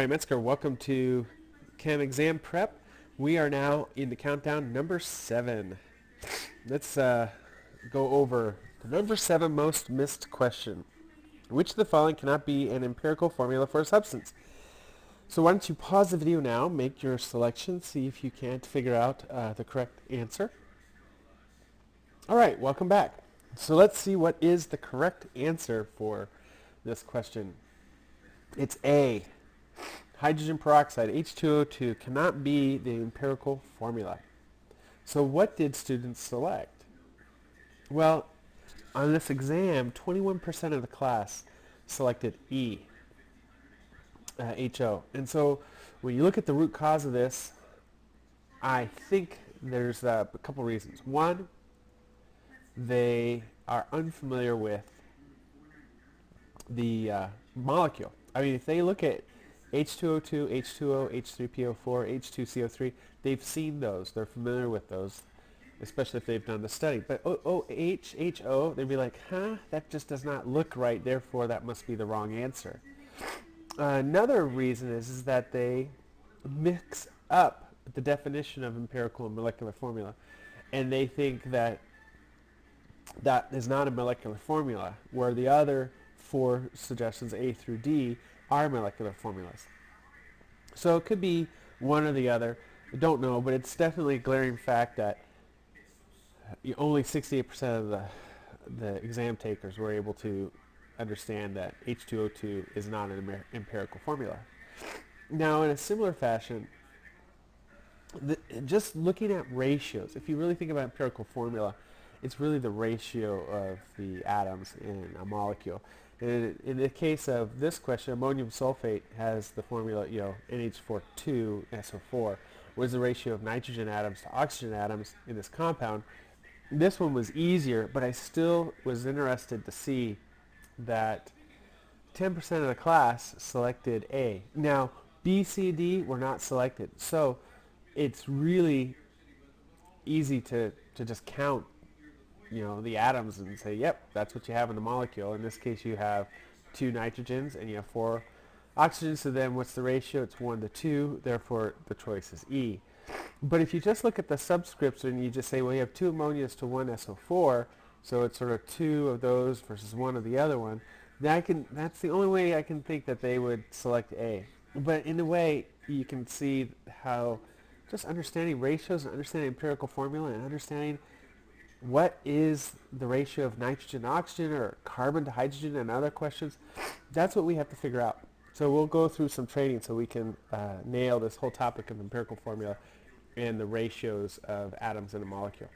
Hi, Metzger. Welcome to Chem Exam Prep. We are now in the countdown number 7. Let's go over the number 7 most missed question. Which of the following cannot be an empirical formula for a substance? So why don't you pause the video now, make your selection, see if you can't figure out the correct answer. All right, welcome back. So let's see what is the correct answer for this question. It's A. Hydrogen peroxide, H2O2, cannot be the empirical formula. So what did students select? Well, on this exam, 21% of the class selected E, HO. And so when you look at the root cause of this, I think there's a couple reasons. One, they are unfamiliar with the molecule. I mean, if they look at H2O2, H2O, H3PO4, H2CO3, they've seen those. They're familiar with those, especially if they've done the study. But HO, they'd be like, huh, that just does not look right, therefore that must be the wrong answer. Another reason is that they mix up the definition of empirical and molecular formula, and they think that that is not a molecular formula, where the other 4 suggestions, A through D, are molecular formulas. So it could be one or the other. I don't know, but it's definitely a glaring fact that only 68% of the exam takers were able to understand that H2O2 is not an empirical formula. Now, in a similar fashion, just looking at ratios, if you really think about empirical formula, it's really the ratio of the atoms in a molecule. In the case of this question, ammonium sulfate has the formula, NH42SO4, was the ratio of nitrogen atoms to oxygen atoms in this compound. This one was easier, but I still was interested to see that 10% of the class selected A. Now, B, C, D were not selected, so it's really easy to just count the atoms and say, yep, that's what you have in the molecule. In this case, you have 2 nitrogens and you have 4 oxygens. So then what's the ratio? It's 1 to 2. Therefore, the choice is E. But if you just look at the subscripts and you just say, well, you have 2 ammonias to 1 SO4, so it's sort of 2 of those versus 1 of the other one, that's the only way I can think that they would select A. But in a way, you can see how just understanding ratios and understanding empirical formula and understanding what is the ratio of nitrogen to oxygen or carbon to hydrogen and other questions, that's what we have to figure out. So we'll go through some training so we can nail this whole topic of empirical formula and the ratios of atoms in a molecule.